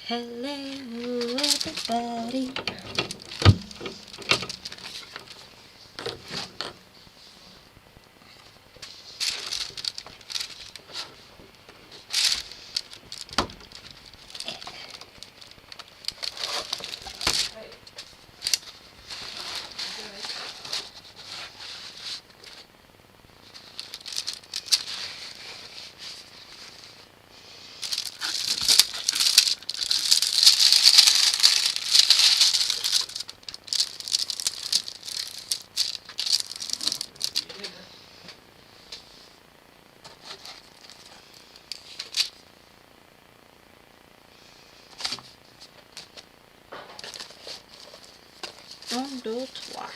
Hello, everybody. Un, deux, trois.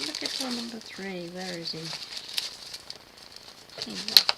Look at one number 3. Where is he? Here you are.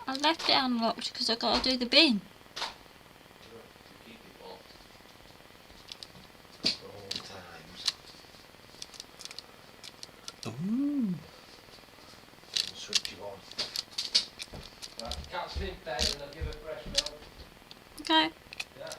I left it unlocked because I got to do the bin. Ooh. Switch you on. Right, cat's been fed and I'll give her fresh milk. Okay. Yeah.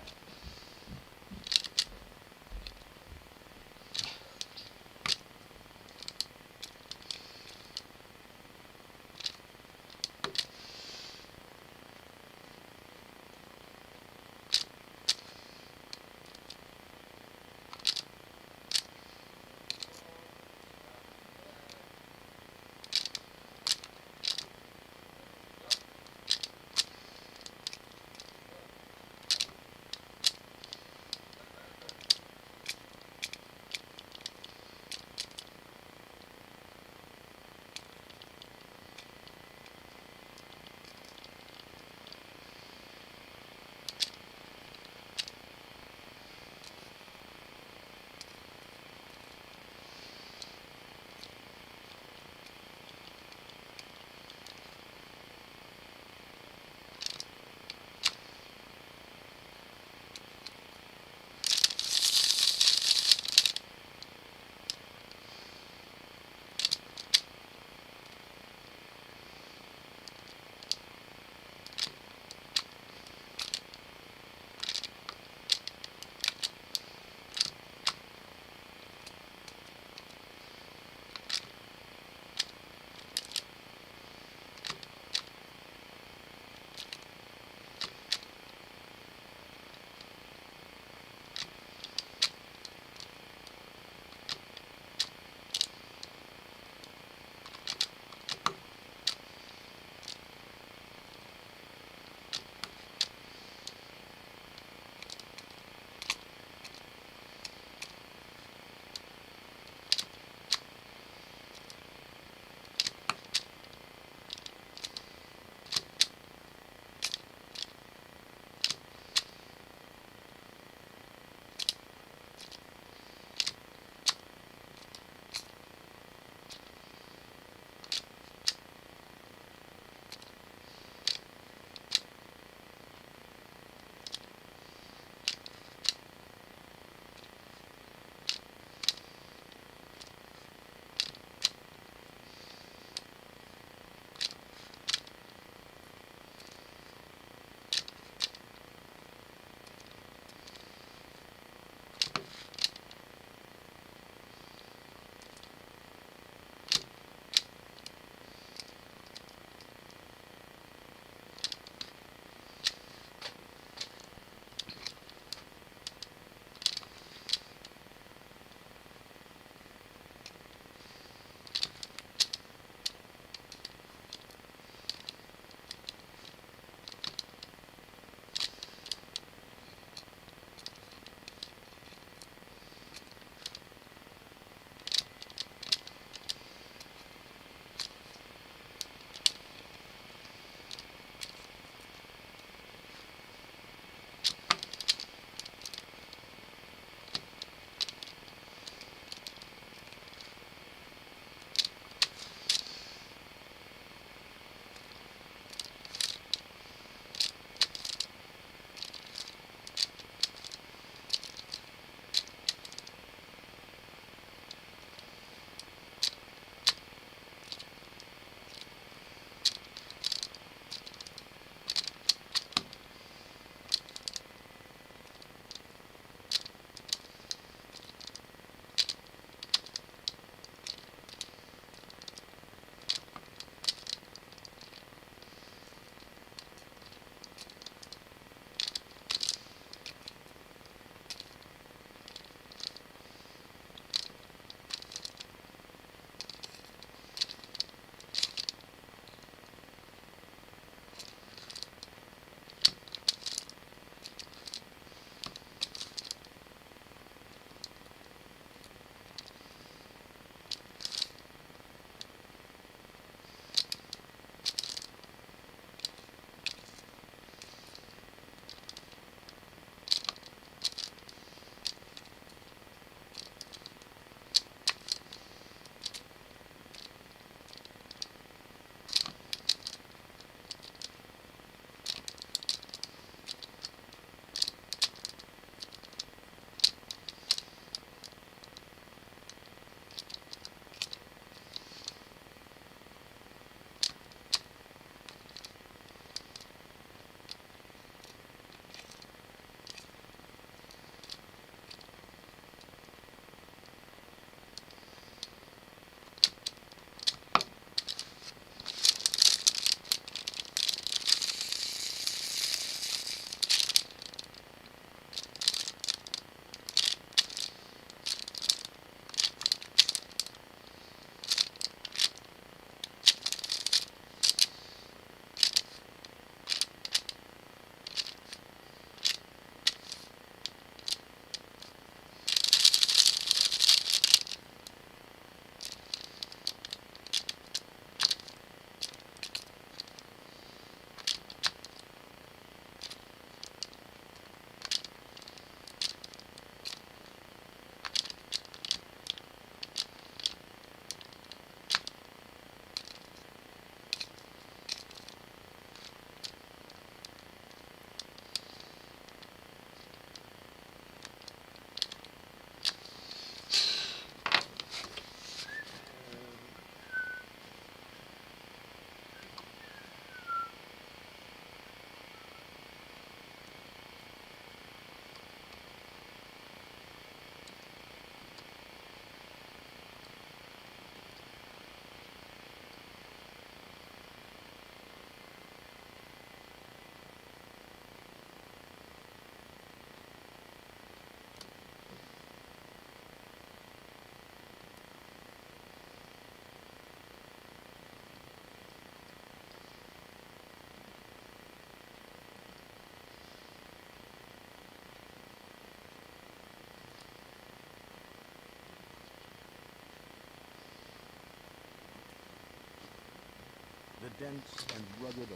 dense and rugged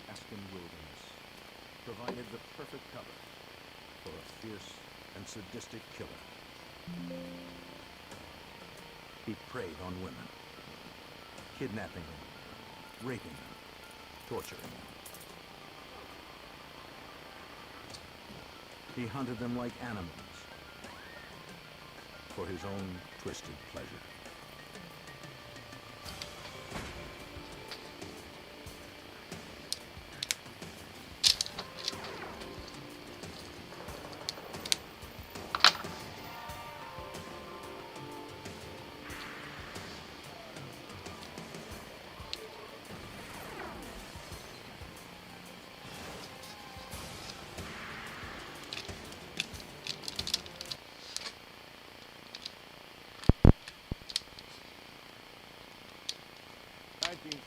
Alaskan wilderness provided the perfect cover for a fierce and sadistic killer. He preyed on women, kidnapping them, raping them, torturing them. He hunted them like animals for his own twisted pleasure.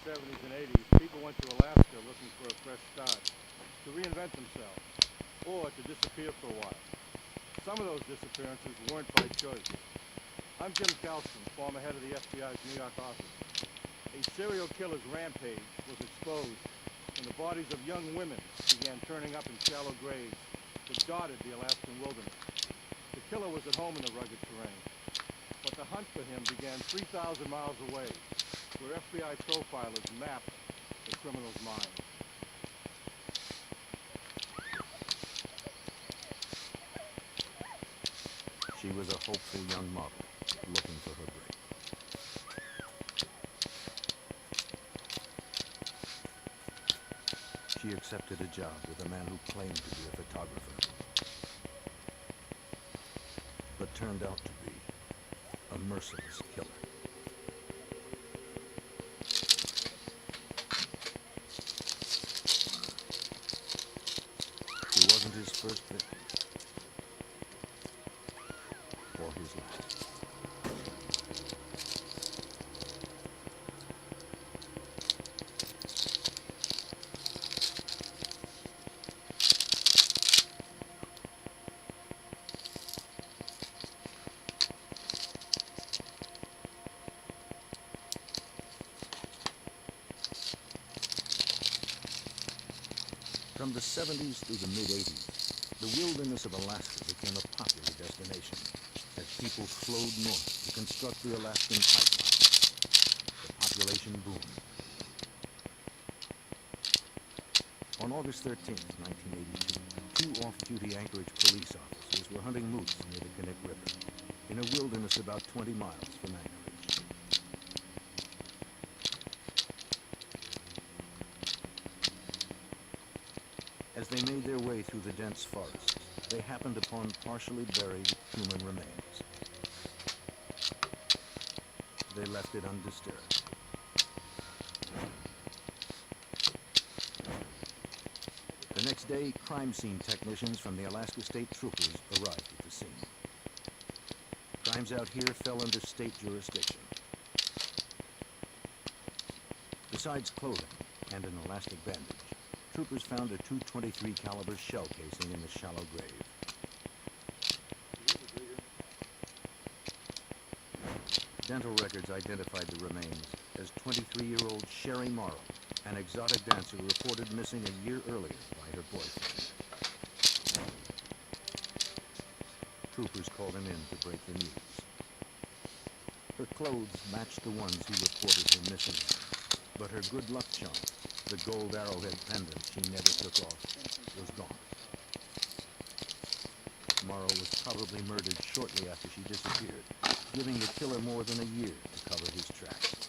1970s and 80s, people went to Alaska looking for a fresh start, to reinvent themselves, or to disappear for a while. Some of those disappearances weren't by choice. I'm Jim Calstrom, former head of the FBI's New York office. A serial killer's rampage was exposed when the bodies of young women began turning up in shallow graves that dotted the Alaskan wilderness. The killer was at home in the rugged terrain, but the hunt for him began 3,000 miles away, where FBI profilers mapped the criminal's mind. She was a hopeful young model looking for her break. She accepted a job with a man who claimed to be a photographer, but turned out to be a merciless killer. She wasn't his first victim, or his last. From the 70s through the mid-80s, the wilderness of Alaska became a popular destination as people flowed north to construct the Alaskan pipeline. The population boomed. On August 13th, 1982, two off-duty Anchorage police officers were hunting moose near the Knik River, in a wilderness about 20 miles from Anchorage. As they made their way through the dense forests, they happened upon partially buried human remains. They left it undisturbed. The next day, crime scene technicians from the Alaska State Troopers arrived at the scene. Crimes out here fell under state jurisdiction. Besides clothing and an elastic bandage, troopers found a .223 caliber shell casing in the shallow grave. Dental records identified the remains as 23-year-old Sherry Morrow, an exotic dancer reported missing a year earlier by her boyfriend. Troopers called him in to break the news. Her clothes matched the ones he reported her missing, but her good luck charm, the gold arrowhead pendant she never took off, was gone. Morrow was probably murdered shortly after she disappeared, giving the killer more than a year to cover his tracks.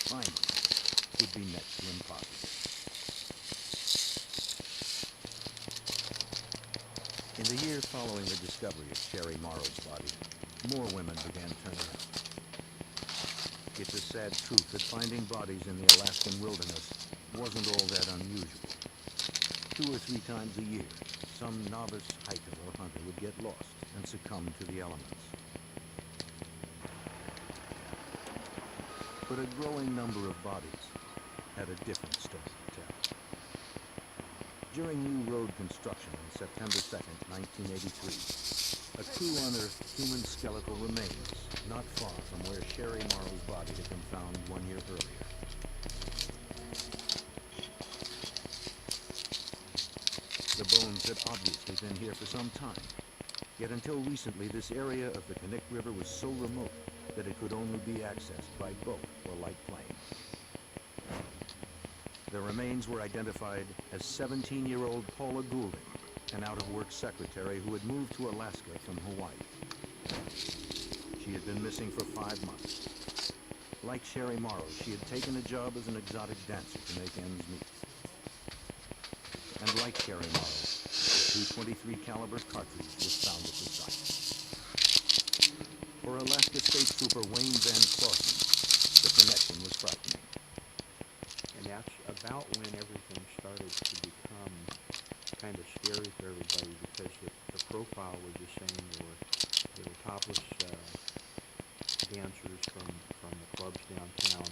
Finding her would be next to impossible. In the year following the discovery of Sherry Morrow's body, more women began turning up. It's a sad truth that finding bodies in the Alaskan wilderness wasn't all that unusual. 2 or 3 times a year, some novice hiker or hunter would get lost and succumb to the elements. But a growing number of bodies had a different story to tell. During new road construction on September 2nd, 1983, a crew unearthed human skeletal remains not far from where Sherry Morrow's body had been found 1 year earlier. The bones had obviously been here for some time, yet until recently this area of the Knik River was so remote that it could only be accessed by boat or light plane. The remains were identified as 17-year-old Paula Goulding, an out-of-work secretary who had moved to Alaska from Hawaii. She had been missing for 5 months. Like Sherry Morrow, she had taken a job as an exotic dancer to make ends meet. And like Sherry Morrow, a .223 caliber cartridge was found at the site. For Alaska State Trooper Wayne Van Clausen, the connection was frightening. And that's about when everything started to become kind of scary for everybody, because the profile was the same. There were topless dancers from the clubs downtown,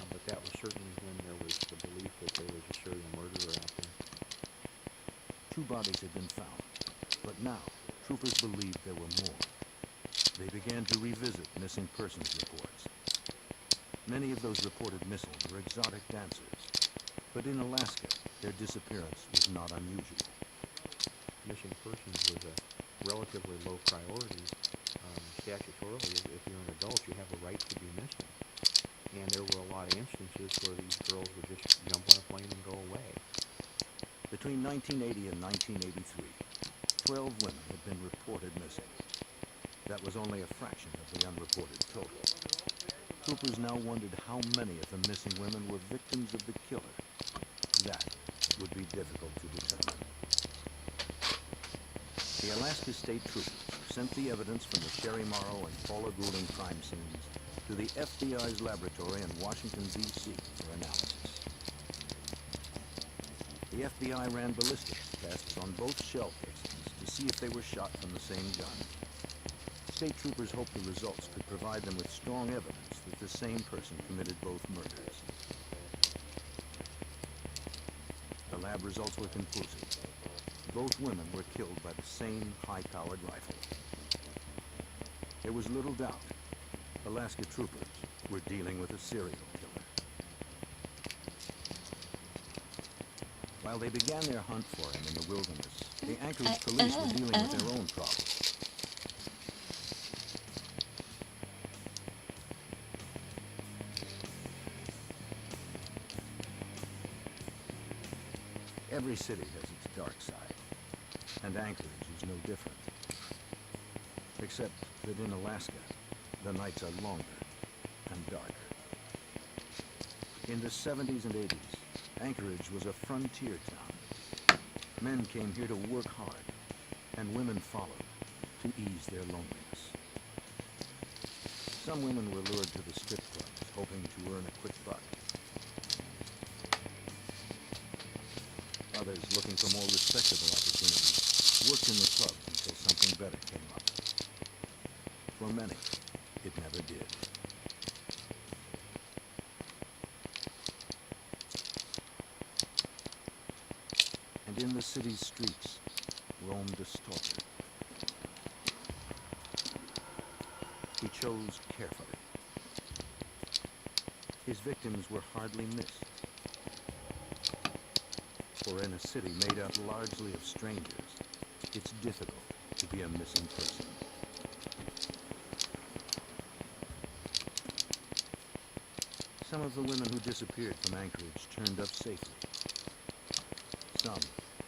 but that was certainly when there was the belief that there was a serial murderer out there. 2 bodies had been found, but now troopers believed there were more. They began to revisit missing persons reports. Many of those reported missing were exotic dancers, but in Alaska, their disappearance was not unusual. Missing persons was a relatively low priority. Statutorily, if you're an adult, you have a right to be missing. And there were a lot of instances where these girls would just jump on a plane and go away. Between 1980 and 1983, 12 women had been reported missing. That was only a fraction of the unreported total. Troopers now wondered how many of the missing women were victims of the killer. That would be difficult to determine. The Alaska State Troopers sent the evidence from the Sherry Morrow and Paula Goulding crime scenes to the FBI's laboratory in Washington, D.C. for analysis. The FBI ran ballistics tests on both shell casings to see if they were shot from the same gun. State troopers hoped the results could provide them with strong evidence that the same person committed both murders. The lab results were conclusive. Both women were killed by the same high-powered rifle. There was little doubt. Alaska troopers were dealing with a serial killer. While they began their hunt for him in the wilderness, the Anchorage police were dealing with their own problems. Every city has its dark side, and Anchorage is no different. Except that in Alaska, the nights are longer and darker. In the 70s and 80s, Anchorage was a frontier town. Men came here to work hard, and women followed to ease their loneliness. Some women were lured to the strip clubs, hoping to earn a quick buck. Others, looking for more respectable opportunities, worked in the clubs until something better came up. For many, it never did. And in the city's streets roamed a stalker. He chose carefully. His victims were hardly missed. For in a city made up largely of strangers, it's difficult to be a missing person. Some of the women who disappeared from Anchorage turned up safely. Some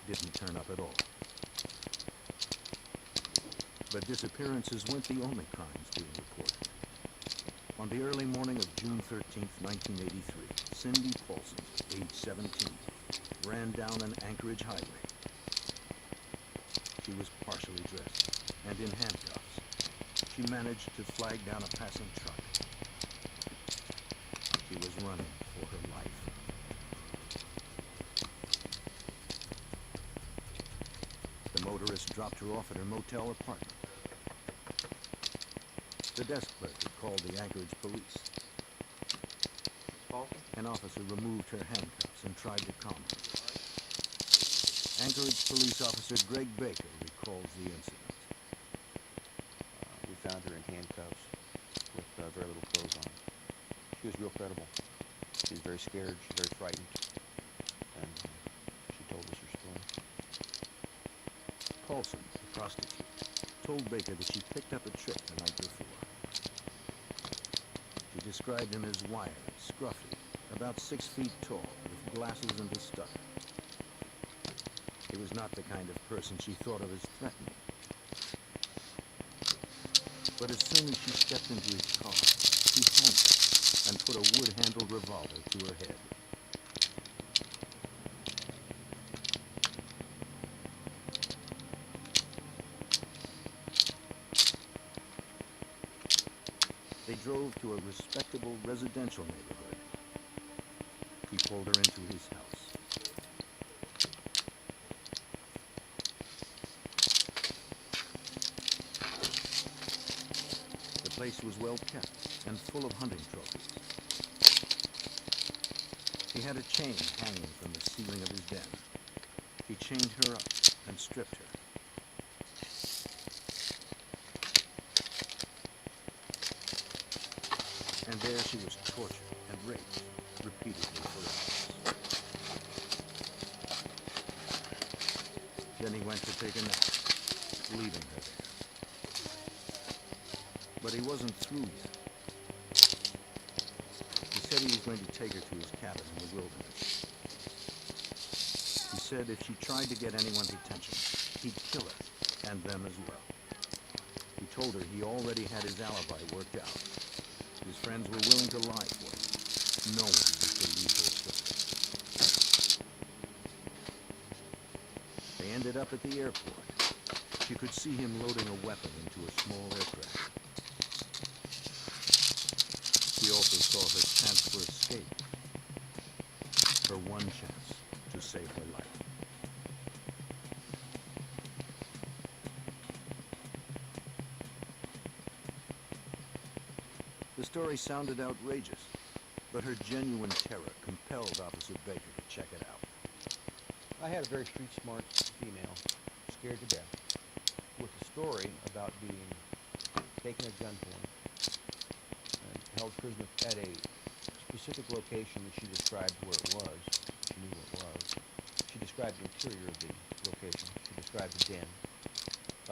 didn't turn up at all. But disappearances weren't the only crimes being reported. On the early morning of June 13th, 1983, Cindy Paulson, age 17, ran down an Anchorage highway. She was partially dressed and in handcuffs. She managed to flag down a passing truck. She was running for her life. The motorist dropped her off at her motel apartment. The desk clerk had called the Anchorage police. Paulson? An officer removed her handcuffs and tried to calm her. Anchorage police officer Greg Baker recalls the incident. We found her in handcuffs with very little clothes on. She was real credible. She was very scared, she was very frightened, and she told us her story. Paulson, the prostitute, told Baker that she picked up a trick the night before. She described him as wiry, scruffy, about 6 feet tall, with glasses and a stutter. He was not the kind of person she thought of as threatening. But as soon as she stepped into his car, he handcuffed and put a wood-handled revolver to her head. They drove to a respectable residential neighborhood. He pulled her into his house. The place was well kept and full of hunting trophies. He had a chain hanging from the ceiling of his den. He chained her up and stripped her. And there she was tortured and raped repeatedly for hours. Then he went to take a nap, leaving her there. But he wasn't through yet. He said he was going to take her to his cabin in the wilderness. He said if she tried to get anyone's attention, he'd kill her, and them as well. He told her he already had his alibi worked out. His friends were willing to lie for him. No one would believe her story. They ended up at the airport. She could see him loading a weapon into a small aircraft. She also saw her chance for escape. Her one chance to save her life. The story sounded outrageous, but her genuine terror compelled Officer Baker to check it out. I had a very street-smart female, scared to death, with a story about being taken at gunpoint and held prisoner at a specific location that she described where it was. She knew where it was. She described the interior of the location. She described the den,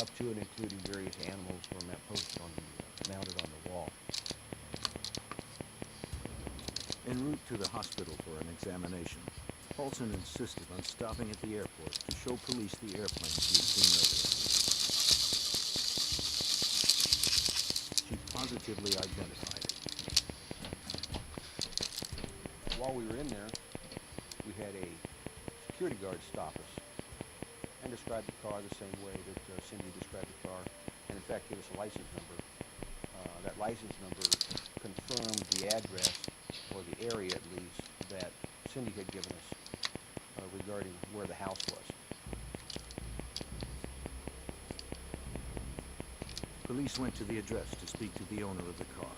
up to and including various animals were posted on the, mounted on the wall. En route to the hospital for an examination, Paulson insisted on stopping at the airport to show police the airplane she had seen earlier. She positively identified it. While we were in there, we had a security guard stop us and describe the car the same way that Cindy described the car, and in fact gave us a license number. That license number confirmed the address, or the area at least, that Cindy had given us regarding where the house was. Police went to the address to speak to the owner of the car.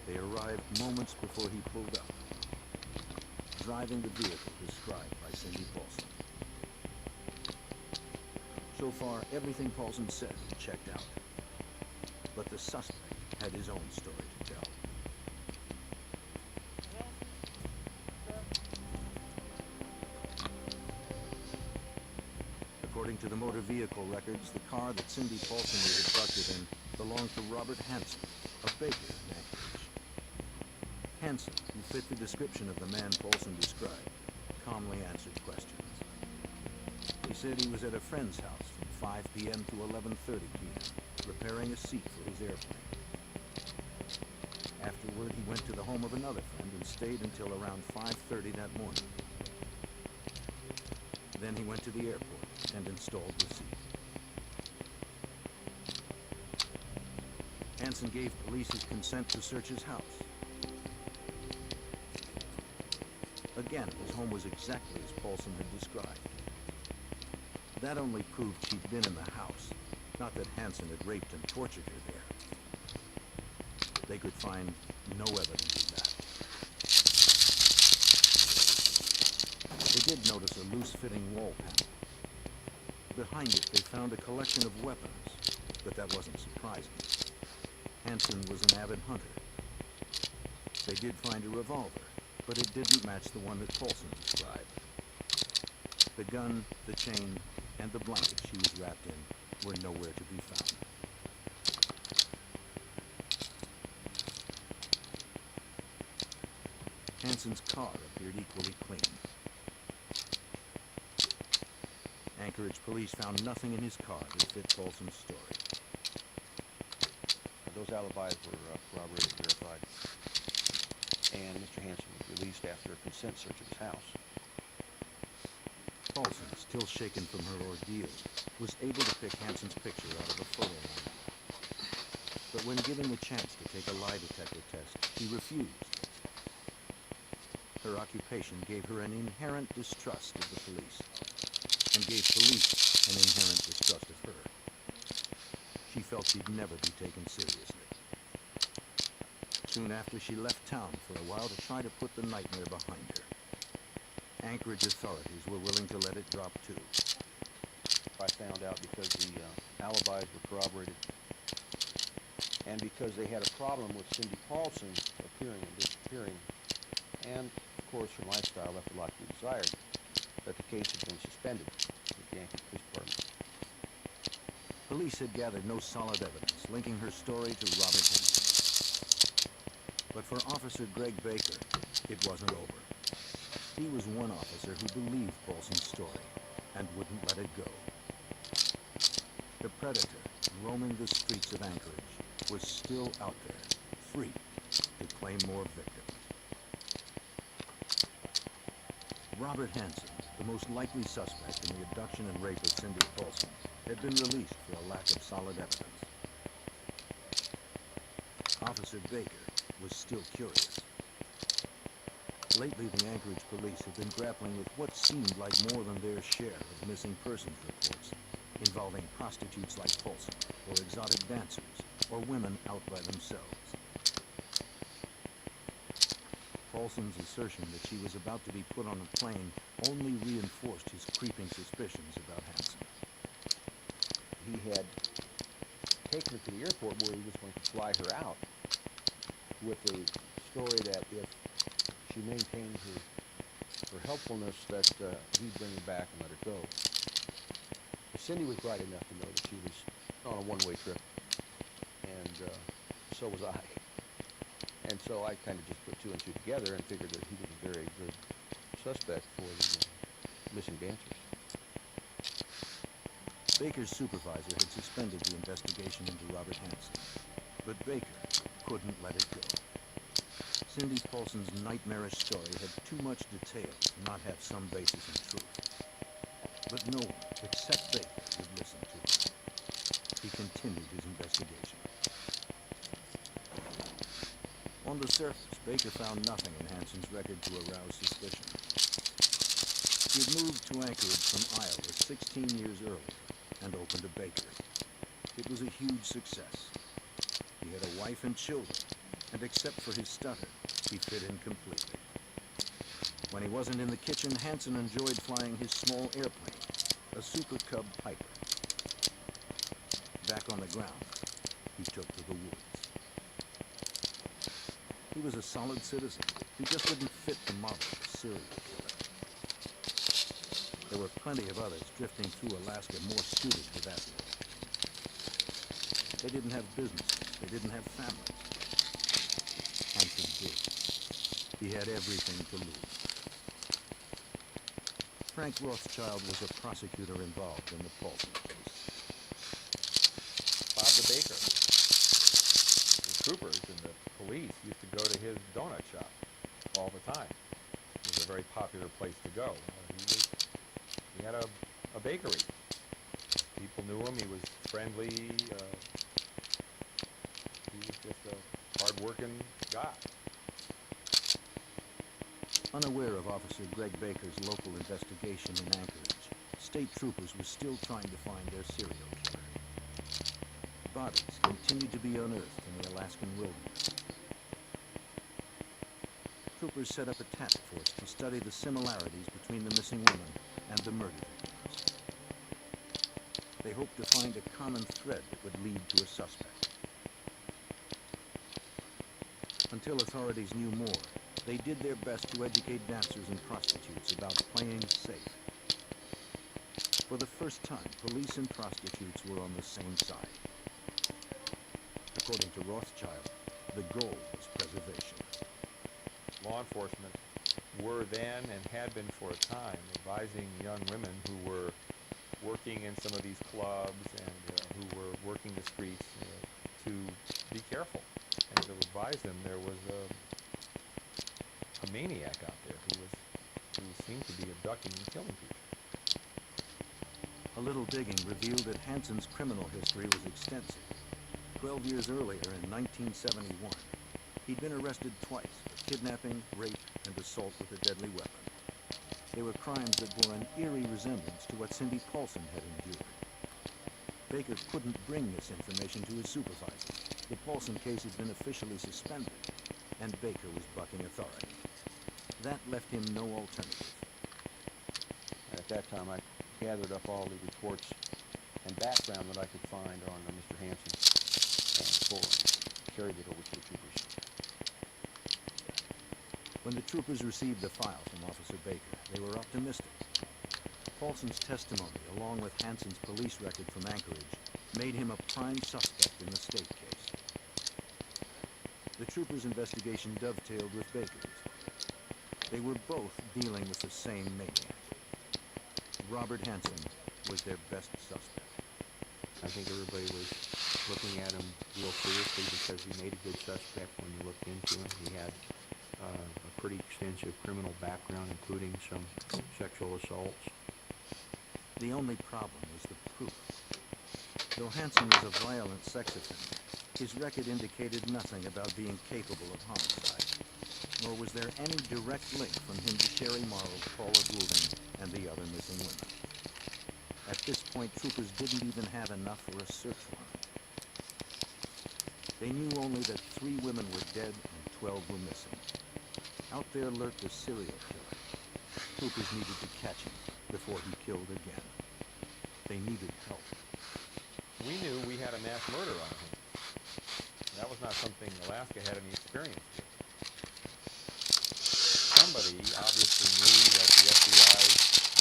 They arrived moments before he pulled up, driving the vehicle described by Cindy Paulson. So far, everything Paulson said had checked out. But the suspect had his own story to tell. According to the motor vehicle records, the car that Cindy Paulson was abducted in belonged to Robert Hanson, a baker in Anchorage. Hanson, who fit the description of the man Paulson described, calmly answered questions. He said he was at a friend's house from 5 p.m. to 11:30 p.m., repairing a seat for his airplane. Afterward, he went to the home of another friend and stayed until around 5:30 that morning. Then he went to the airport and installed the seat. Hanson gave police his consent to search his house. Again, his home was exactly as Paulson had described. That only proved she'd been in the house, not that Hanson had raped and tortured her there. They could find no evidence did notice a loose-fitting wall panel. Behind it, they found a collection of weapons, but that wasn't surprising. Hansen was an avid hunter. They did find a revolver, but it didn't match the one that Paulson described. The gun, the chain, and the blanket she was wrapped in were nowhere to be found. Hansen's car appeared equally clean. Anchorage police found nothing in his car that fit Paulson's story. Those alibis were corroborated and verified. And Mr. Hansen was released after a consent search of his house. Paulson, still shaken from her ordeal, was able to pick Hansen's picture out of a photo lineup. But when given the chance to take a lie detector test, he refused. Her occupation gave her an inherent distrust of the police, and gave police an inherent distrust of her. She felt she'd never be taken seriously. Soon after, she left town for a while to try to put the nightmare behind her. Anchorage authorities were willing to let it drop too. I found out because the alibis were corroborated, and because they had a problem with Cindy Paulson appearing and disappearing, and of course her lifestyle left a lot to be desired, that the case had been suspended with the Anchorage Police Department. Police had gathered no solid evidence linking her story to Robert Hansen. But for Officer Greg Baker, it wasn't over. He was one officer who believed Paulson's story and wouldn't let it go. The predator, roaming the streets of Anchorage, was still out there, free to claim more victims. Robert Hansen, the most likely suspect in the abduction and rape of Cindy Paulson, had been released for a lack of solid evidence. Officer Baker was still curious. Lately, the Anchorage police have been grappling with what seemed like more than their share of missing persons reports, involving prostitutes like Paulson, or exotic dancers, or women out by themselves. Paulson's assertion that she was about to be put on a plane only reinforced his creeping suspicions about Hansen. He had taken her to the airport where he was going to fly her out with the story that if she maintained her helpfulness, that he'd bring her back and let her go. Cindy was bright enough to know that she was on a one-way trip, and so was I. And so I kind of just put two and two together and figured that he was a very good suspect for the missing dancers. Baker's supervisor had suspended the investigation into Robert Hansen, but Baker couldn't let it go. Cindy Paulson's nightmarish story had too much detail to not have some basis in truth. But no one, except Baker, would listen to him. He continued his investigation. On the surface, Baker found nothing in Hansen's record to arouse suspicion. He had moved to Anchorage from Iowa 16 years earlier and opened a bakery. It was a huge success. He had a wife and children, and except for his stutter, he fit in completely. When he wasn't in the kitchen, Hansen enjoyed flying his small airplane, a Super Cub Piper. Back on the ground, he took to the woods. He was a solid citizen. He just didn't fit the model of a serial killer. There were plenty of others drifting through Alaska more suited for that role. They didn't have businesses. They didn't have families. Hansen did. He had everything to lose. Frank Rothschild was a prosecutor involved in the Paulson case. Bob the baker. The troopers and the police used to go to his donut shop all the time. It was a very popular place to go. He had a bakery. People knew him. He was friendly. He was just a hard-working guy. Unaware of Officer Greg Baker's local investigation in Anchorage, state troopers were still trying to find their serial killer. Bodies continued to be unearthed in the Alaskan wilderness. Troopers troopers set up a task force to study the similarities between the missing women and the murder victims. They hoped to find a common thread that would lead to a suspect. Until authorities knew more, they did their best to educate dancers and prostitutes about playing safe. For the first time, police and prostitutes were on the same side. According to Rothschild, the goal was preservation. Law enforcement were then and had been for a time advising young women who were working in some of these clubs and who were working the streets to be careful and to advise them there was a maniac out there who seemed to be abducting and killing people. A little digging revealed that Hansen's criminal history was extensive. 12 years earlier, in 1971, he'd been arrested twice for kidnapping, rape, and assault with a deadly weapon. They were crimes that bore an eerie resemblance to what Cindy Paulson had endured. Baker couldn't bring this information to his supervisor. The Paulson case had been officially suspended, and Baker was bucking authority. That left him no alternative. At that time, I gathered up all the reports and background that I could find on Mr. Hansen and carried it over to the troopers. When the troopers received the file from Officer Baker, they were optimistic. Paulson's testimony, along with Hansen's police record from Anchorage, made him a prime suspect in the state case. The troopers' investigation dovetailed with Baker's. They were both dealing with the same maniac. Robert Hansen was their best suspect. I think everybody was looking at him real seriously because he made a good suspect when you looked into him. He had a pretty extensive criminal background, including some sexual assaults. The only problem was the proof. Though Hansen was a violent sex offender, his record indicated nothing about being capable of homicide. Nor was there any direct link from him to Sherry Morrow, Paula Goulding, and the other missing women. At this point, troopers didn't even have enough for a search warrant. They knew only that 3 women were dead and 12 were missing. Out there lurked a serial killer. Troopers needed to catch him before he killed again. They needed help. We knew we had a mass murder on him. That was not something Alaska had any experience with. Somebody obviously knew that the FBI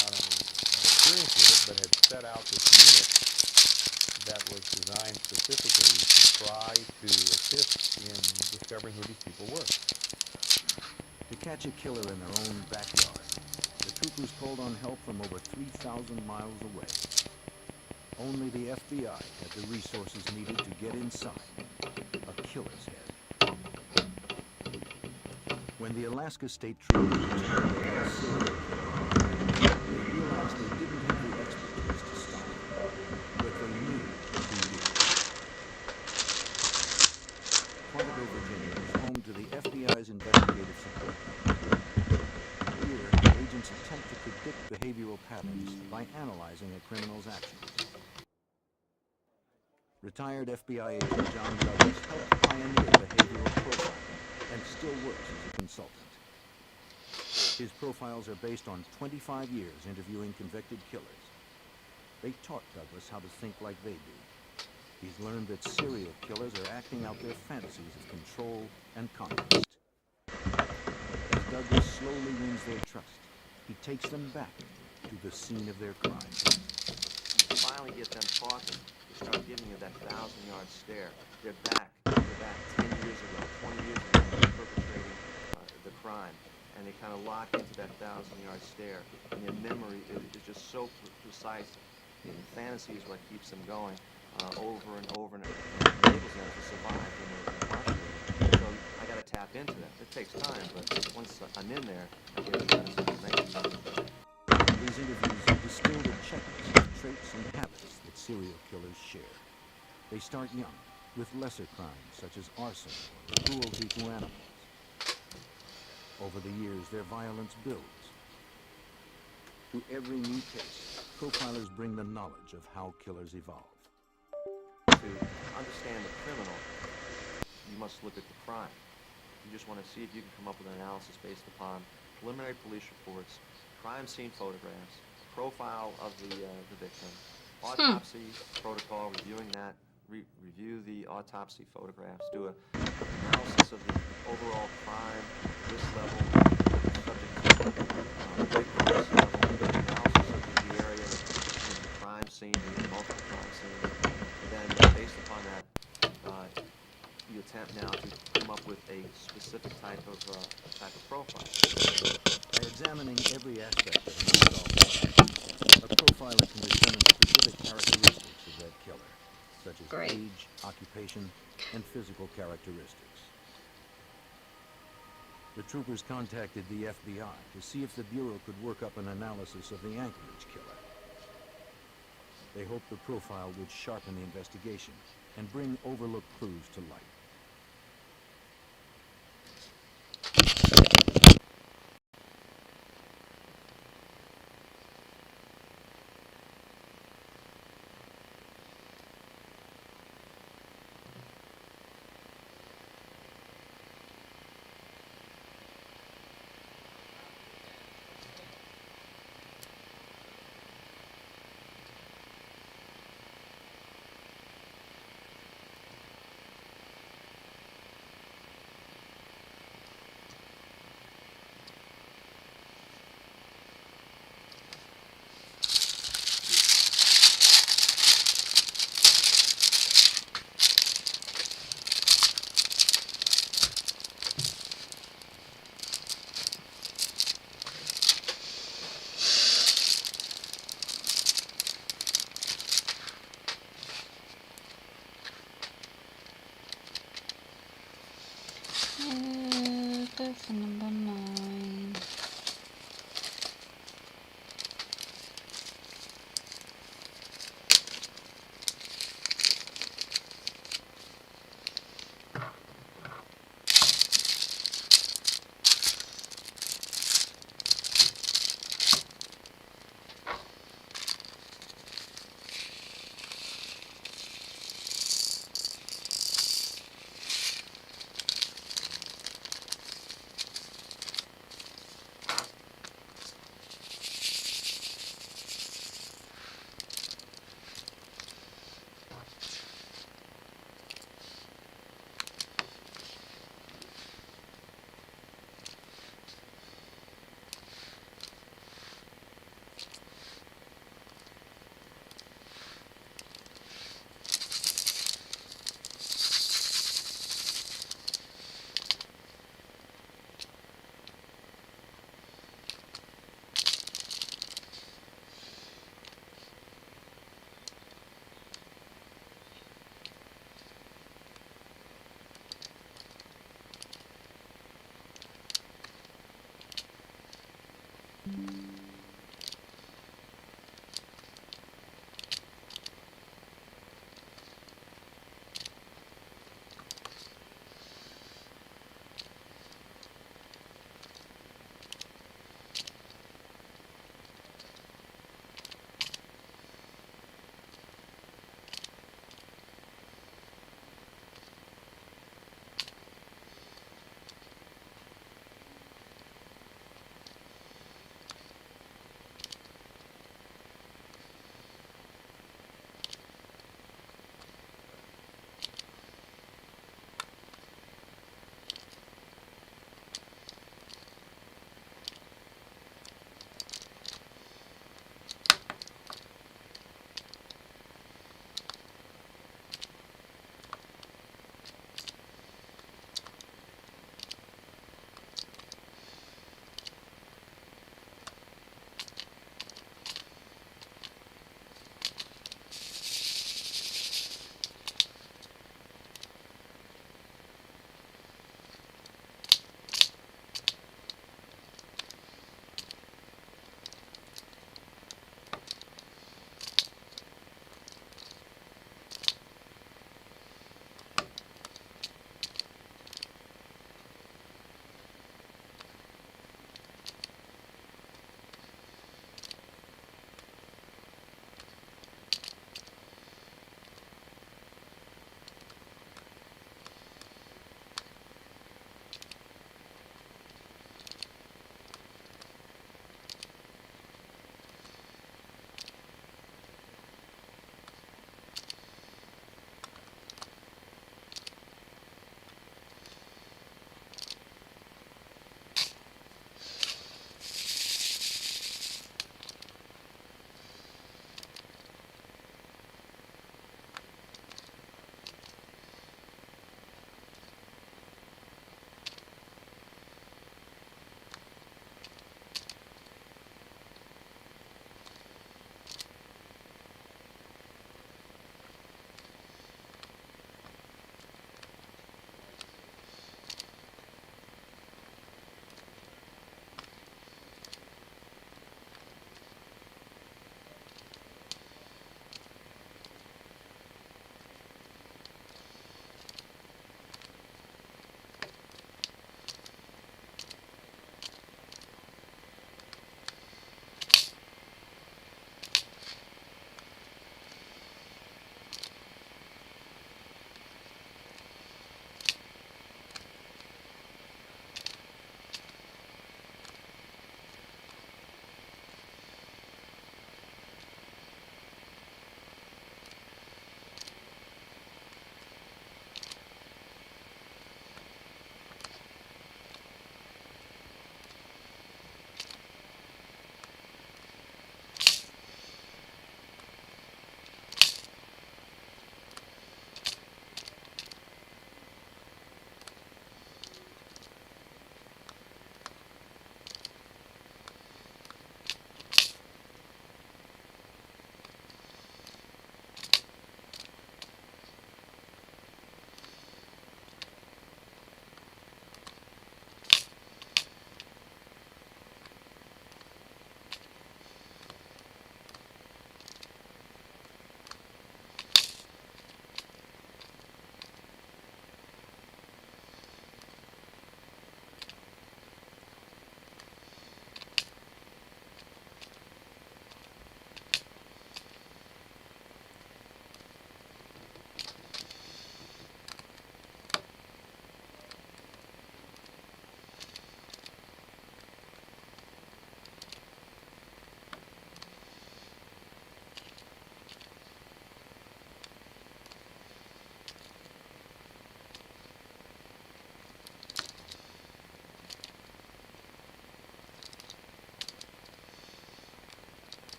not only had experience with it, but had set out this unit that was designed specifically to try to assist in discovering who these people were. To catch a killer in their own backyard, the troopers called on help from over 3,000 miles away. Only the FBI had the resources needed to get inside a killer's head. When the Alaska State Troopers returned to the serial killer, they realized they didn't have the expertise to stop him, but they knew who did. Quantico, Virginia was home to the FBI's investigative support. Here, agents attempt to predict behavioral patterns by analyzing a criminal's actions. Retired FBI agent John Douglas helped pioneer behavioral profiling and still works as a consultant. His profiles are based on 25 years interviewing convicted killers. They taught Douglas how to think like they do. He's learned that serial killers are acting out their fantasies of control and conquest. As Douglas slowly wins their trust, he takes them back to the scene of their crime. You finally get them talking. They start giving you that 1,000-yard stare. They're back 10 years ago, 20 years ago, perpetrating the crime. And they kind of lock into that 1,000-yard stare. And their memory is just so precise. And fantasy is what keeps them going over and over, and it enables them to survive when they're incarcerated. So I got to tap into that. It takes time, but once I'm in there, I get a chance to make it. These interviews have distilled a checklist of traits and habits that serial killers share. They start young, with lesser crimes such as arson or cruelty to animals. Over the years, their violence builds. To every new case, profilers bring the knowledge of how killers evolve. To understand the criminal, you must look at the crime. you just want to see if you can come up with an analysis based upon preliminary police reports, crime scene photographs, profile of the victim, autopsy protocol, reviewing that, review the autopsy photographs, do an analysis of the overall crime risk level, subject victim risk level, analysis of the area of the crime scene, the multiple crime scenes, and then based upon that, you attempt now to come up with a specific type of profile. By examining every aspect of an unsolved crime, a profiler can determine specific characteristics of that killer, such as Great. age, occupation, and physical characteristics. The troopers contacted the FBI to see if the Bureau could work up an analysis of the Anchorage killer. They hoped the profile would sharpen the investigation and bring overlooked clues to light.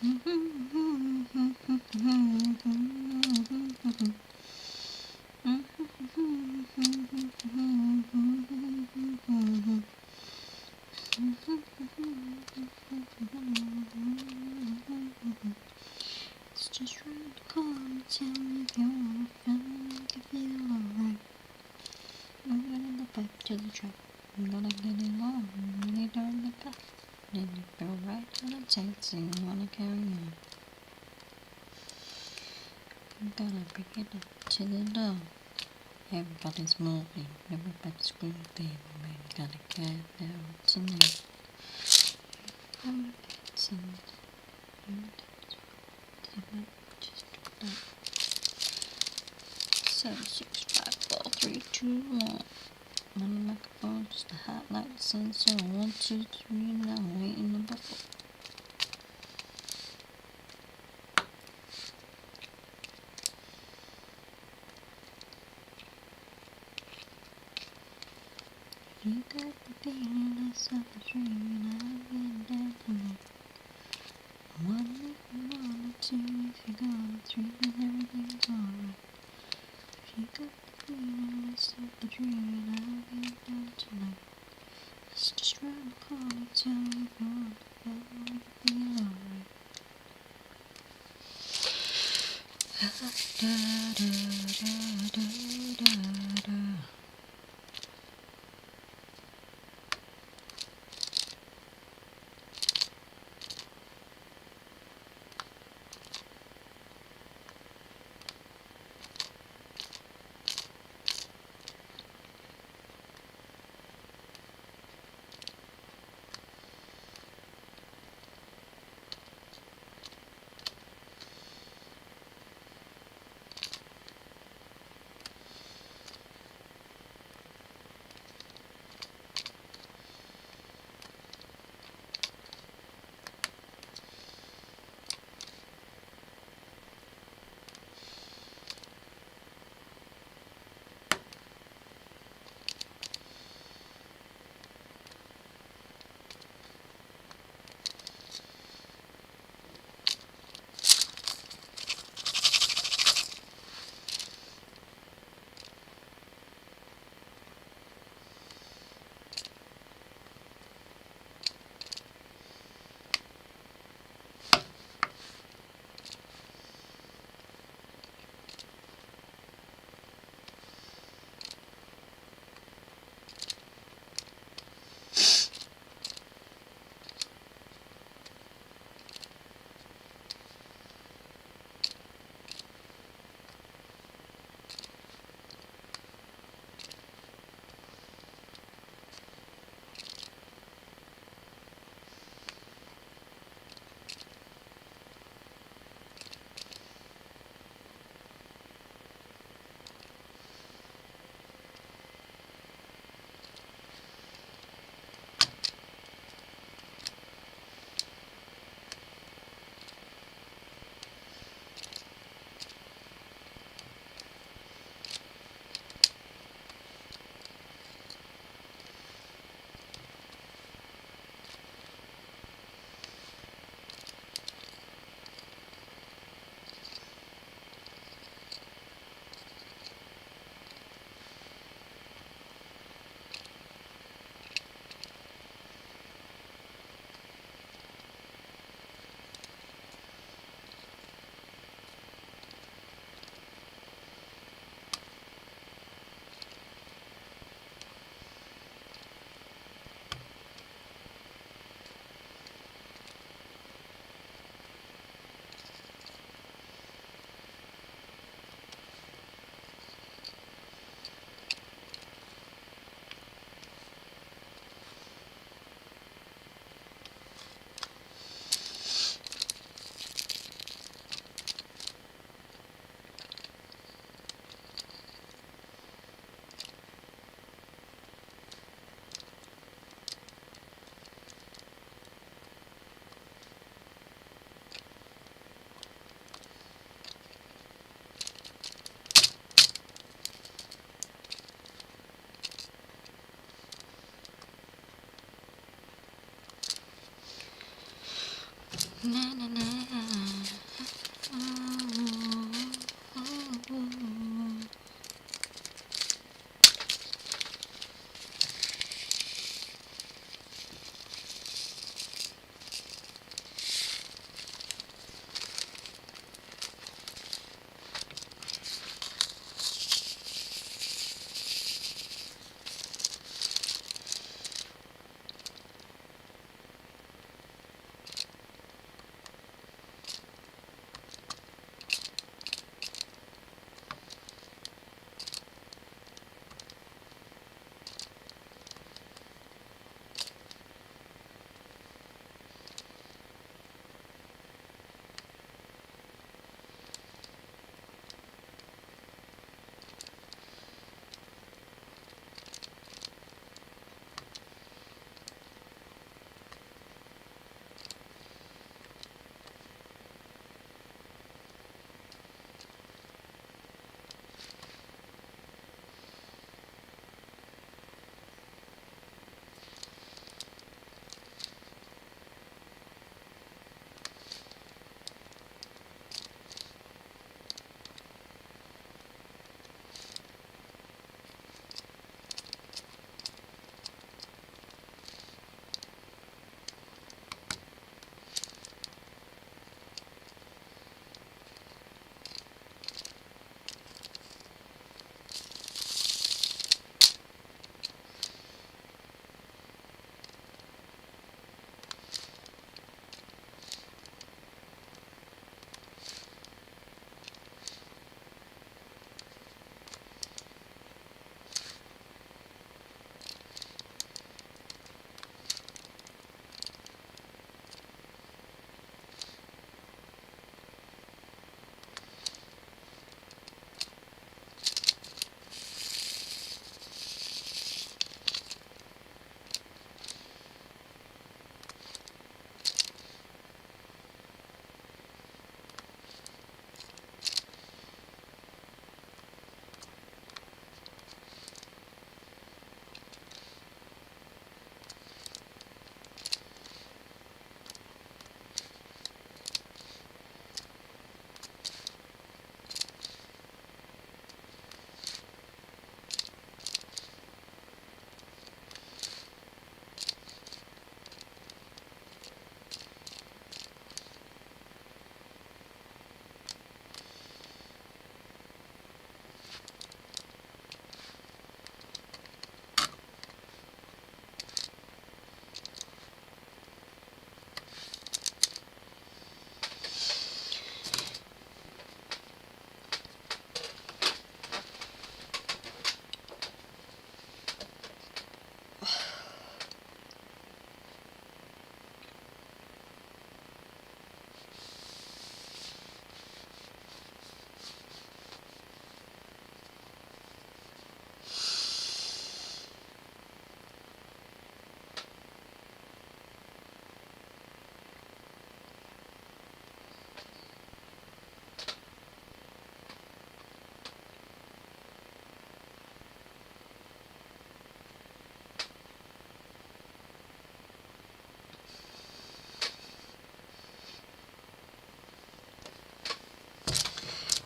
It's just round the corner, tell me if you wanna feel like you feel alright. I'm gonna go back to the truck. I'm gonna get it on, when you turn the car. Then you go right to the taxi, you wanna carry on. I'm gonna bring it up to the door. Everybody's moving, everybody's grooving. We got a cab down tonight. I'm a dancing. Just 7654321. On the microphone, just a highlight sensor. 1, 2, 3, now waiting number 4. You got the feeling that's of the dream, I'll get down tonight. 1 if you wanna, 2 if you're gonna, 3 cause everything's alright. If you got the feeling that's of the dream, I'll get down tonight. It's just round the corner, tell me if you wanna, feel like you feel alright. Da da da da da da.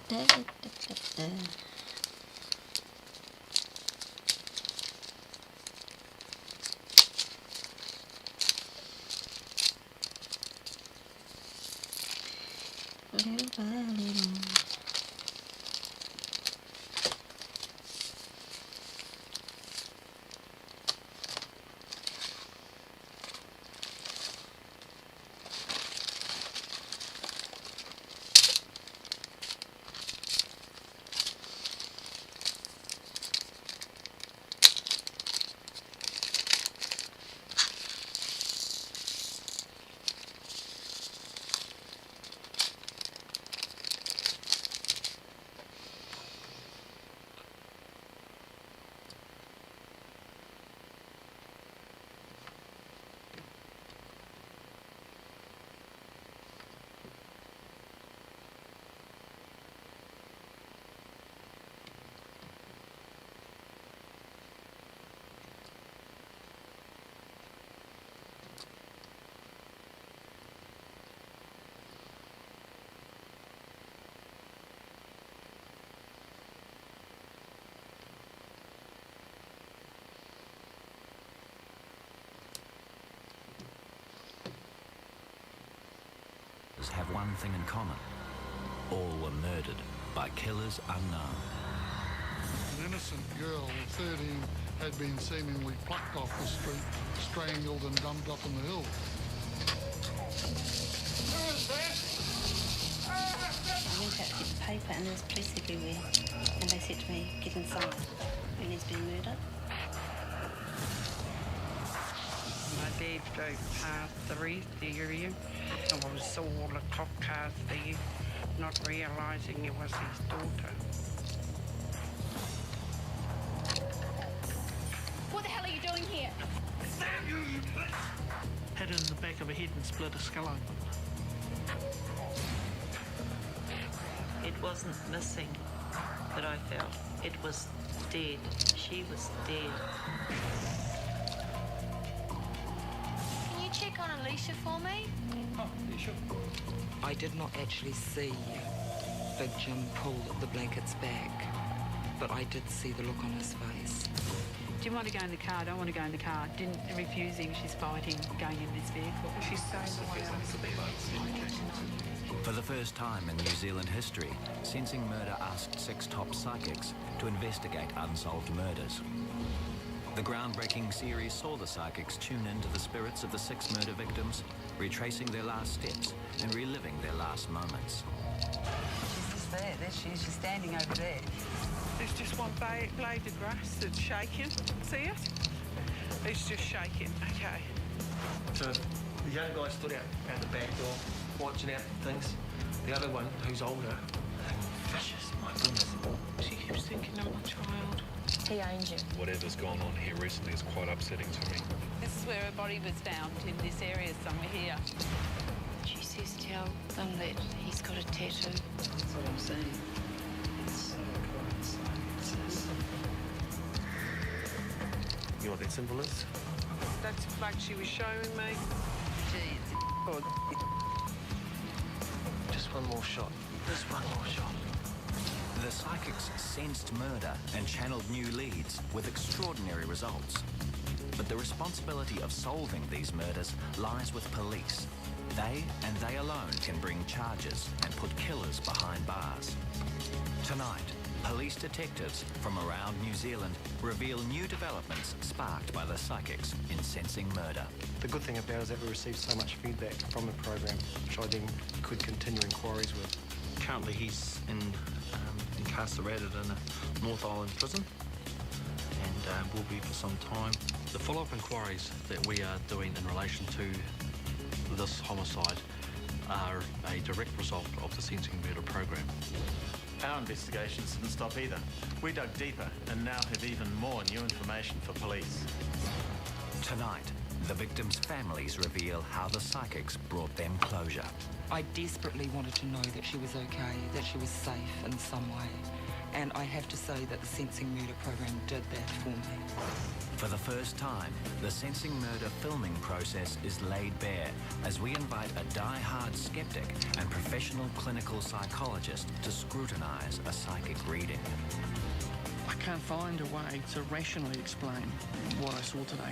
da, da, da, da. Little by little. Have one thing in common. All were murdered by killers unknown. An innocent girl of 13 had been seemingly plucked off the street, strangled and dumped up in the hill. I went out to get the paper and there was police everywhere. And they said to me, get inside. Billy's been murdered. My dad drove past the rest area and I saw all the cop cars there, not realising it was his daughter. What the hell are you doing here? Hit it in the back of her head and split her skull open. It wasn't missing that I felt. It was dead. She was dead. Can you check on Alicia for me? Oh, yeah, sure. I did not actually see Big Jim pull the blankets back, but I did see the look on his face. Do you want to go in the car? I don't want to go in the car. Didn't refusing. She's fighting going in this vehicle. She's staying away. For the first time in New Zealand history, Sensing Murder asked 6 top psychics to investigate unsolved murders. The groundbreaking series saw the psychics tune into the spirits of the 6 murder victims, retracing their last steps and reliving their last moments. She's just there. There she is. She's standing over there. There's just one blade of grass that's shaking. See it? It's just shaking. Okay. So the young guy stood out the back door, watching out for things. The other one, who's older, vicious, my goodness. She keeps thinking I'm a child. He owns you. Whatever's gone on here recently is quite upsetting to me. This is where her body was found, in this area somewhere here. She says tell them that he's got a tattoo. That's what I'm saying. You know what that symbol is? That's the flag she was showing me. Gee, it's Just one more shot. Just one more shot. The psychics sensed murder and channeled new leads with extraordinary results. But the responsibility of solving these murders lies with police. They and they alone can bring charges and put killers behind bars. Tonight, police detectives from around New Zealand reveal new developments sparked by the psychics in Sensing Murder. The good thing about it is that we received so much feedback from the program, which I then could continue inquiries with. Currently he's incarcerated in a North Island prison and will be for some time. The follow-up inquiries that we are doing in relation to this homicide are a direct result of the Sensing Murder program. Our investigations didn't stop either. We dug deeper and now have even more new information for police. Tonight, the victims' families reveal how the psychics brought them closure. I desperately wanted to know that she was okay, that she was safe in some way. And I have to say that the Sensing Murder program did that for me. For the first time, the Sensing Murder filming process is laid bare as we invite a die-hard skeptic and professional clinical psychologist to scrutinize a psychic reading. I can't find a way to rationally explain what I saw today.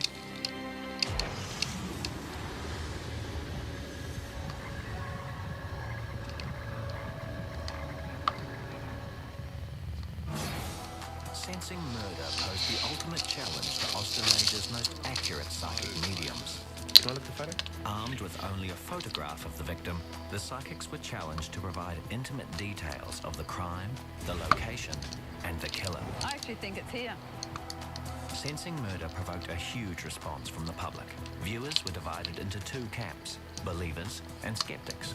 Sensing Murder posed the ultimate challenge to Australasia's most accurate psychic mediums. Can I look at the photo? Armed with only a photograph of the victim, the psychics were challenged to provide intimate details of the crime, the location, and the killer. I actually think it's here. Sensing Murder provoked a huge response from the public. Viewers were divided into two camps, believers and skeptics.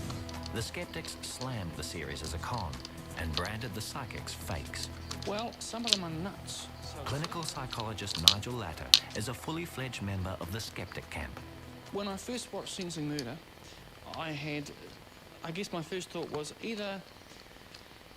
The skeptics slammed the series as a con and branded the psychics fakes. Well, some of them are nuts. Clinical psychologist Nigel Latter is a fully fledged member of the skeptic camp. When I first watched Sensing Murder, I guess my first thought was either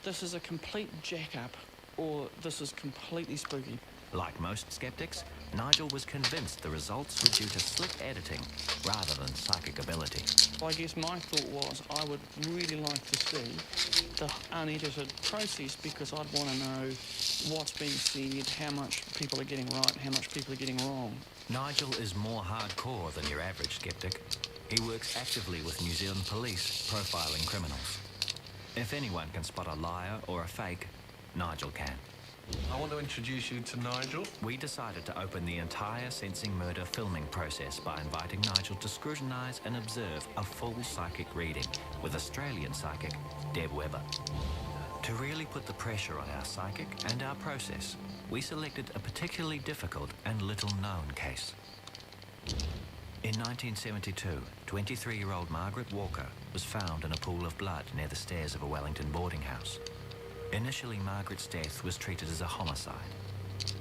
this is a complete jack-up or this is completely spooky. Like most skeptics, Nigel was convinced the results were due to slick editing rather than psychic ability. Well, I guess my thought was I would really like to see the unedited process because I'd want to know what's being said, how much people are getting right, how much people are getting wrong. Nigel is more hardcore than your average skeptic. He works actively with New Zealand police profiling criminals. If anyone can spot a liar or a fake, Nigel can. I want to introduce you to Nigel. We decided to open the entire Sensing Murder filming process by inviting Nigel to scrutinise and observe a full psychic reading with Australian psychic Deb Webber. To really put the pressure on our psychic and our process, we selected a particularly difficult and little-known case. In 1972, 23-year-old Margaret Walker was found in a pool of blood near the stairs of a Wellington boarding house. Initially, Margaret's death was treated as a homicide,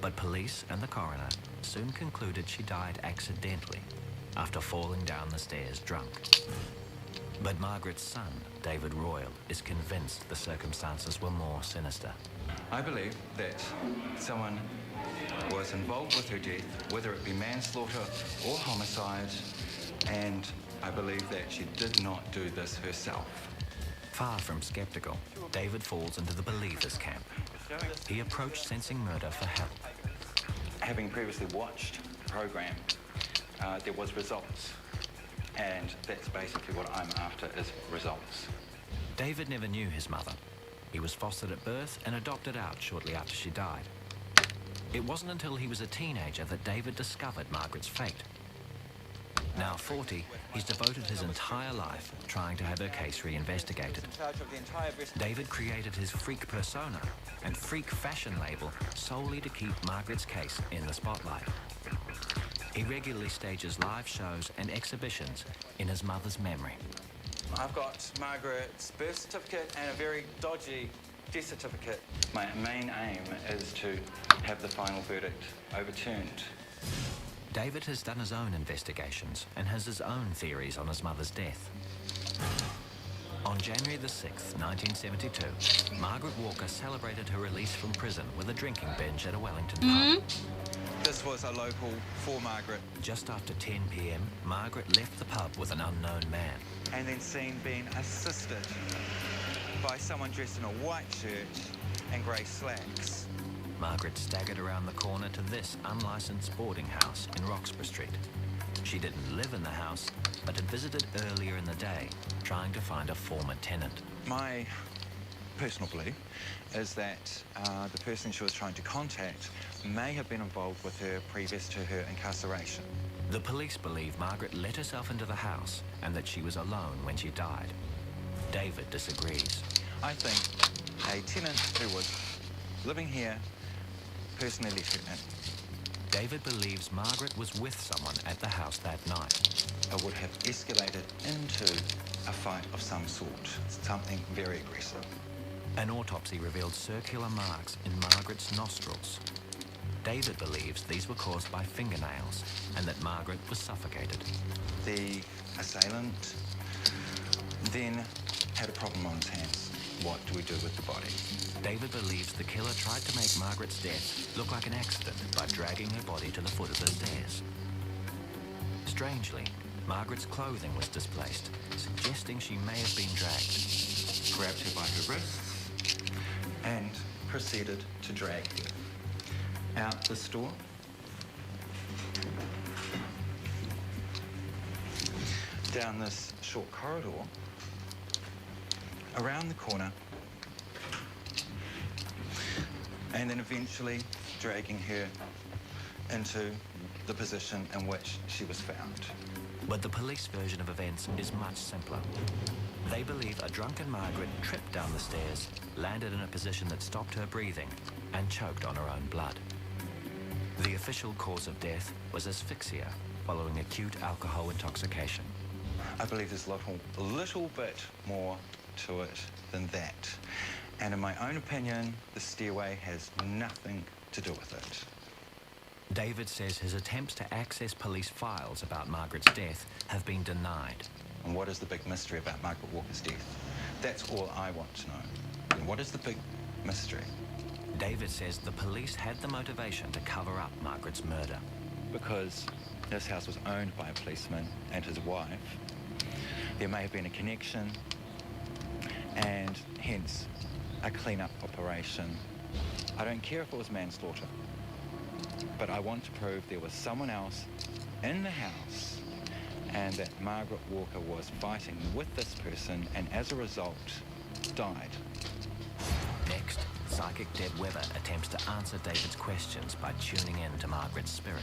but police and the coroner soon concluded she died accidentally after falling down the stairs drunk. But Margaret's son, David Royal, is convinced the circumstances were more sinister. I believe that someone was involved with her death, whether it be manslaughter or homicide, and I believe that she did not do this herself. Far from skeptical, David falls into the believers camp. He approached Sensing Murder for help. Having previously watched the program, there was results, and that's basically what I'm after is results. David never knew his mother. He was fostered at birth and adopted out shortly after she died. It wasn't until he was a teenager that David discovered Margaret's fate. Now 40, he's devoted his entire life trying to have her case reinvestigated. David created his freak persona and freak fashion label solely to keep Margaret's case in the spotlight. He regularly stages live shows and exhibitions in his mother's memory. I've got Margaret's birth certificate and a very dodgy death certificate. My main aim is to have the final verdict overturned. David has done his own investigations and has his own theories on his mother's death. On January the 6th, 1972, Margaret Walker celebrated her release from prison with a drinking binge at a Wellington pub. This was a local for Margaret. Just after 10 p.m, Margaret left the pub with an unknown man. And then seen being assisted by someone dressed in a white shirt and grey slacks. Margaret staggered around the corner to this unlicensed boarding house in Roxburgh Street. She didn't live in the house, but had visited earlier in the day, trying to find a former tenant. My personal belief is that the person she was trying to contact may have been involved with her previous to her incarceration. The police believe Margaret let herself into the house and that she was alone when she died. David disagrees. I think a tenant who was living here personally let her in. David believes Margaret was with someone at the house that night. It would have escalated into a fight of some sort, something very aggressive. An autopsy revealed circular marks in Margaret's nostrils. David believes these were caused by fingernails and that Margaret was suffocated. The assailant then had a problem on his hands. what do we do with the body? David believes the killer tried to make Margaret's death look like an accident by dragging her body to the foot of the stairs. Strangely, Margaret's clothing was displaced, suggesting she may have been dragged. Grabbed her by her wrists and proceeded to drag her out this door, down this short corridor, around the corner, and then eventually dragging her into the position in which she was found. But the police version of events is much simpler. They believe a drunken Margaret tripped down the stairs, landed in a position that stopped her breathing, and choked on her own blood. The official cause of death was asphyxia following acute alcohol intoxication. I believe there's a little bit more to it than that. And in my own opinion, the stairway has nothing to do with it. David says his attempts to access police files about Margaret's death have been denied. And what is the big mystery about Margaret Walker's death? That's all I want to know. And what is the big mystery? David says the police had the motivation to cover up Margaret's murder. Because this house was owned by a policeman and his wife, there may have been a connection and hence a clean-up operation. I don't care if it was manslaughter, but I want to prove there was someone else in the house and that Margaret Walker was fighting with this person and as a result died. Next, psychic Deb Webber attempts to answer David's questions by tuning in to Margaret's spirit.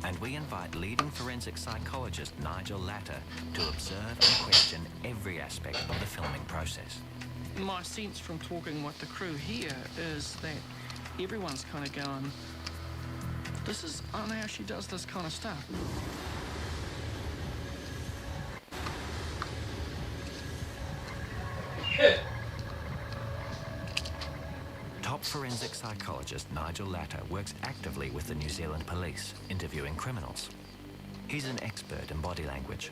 And we invite leading forensic psychologist Nigel Latter to observe and question every aspect of the filming process. My sense from talking with the crew here is that everyone's kind of going, this is, I don't know how she does this kind of stuff. Top forensic psychologist Nigel Latter works actively with the New Zealand police, interviewing criminals. He's an expert in body language.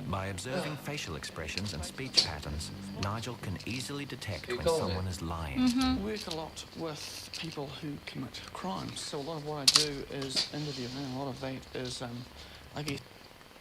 By observing facial expressions and speech patterns, Nigel can easily detect when someone is lying. I work a lot with people who commit crimes, so a lot of what I do is interviewing. A lot of that is, I guess,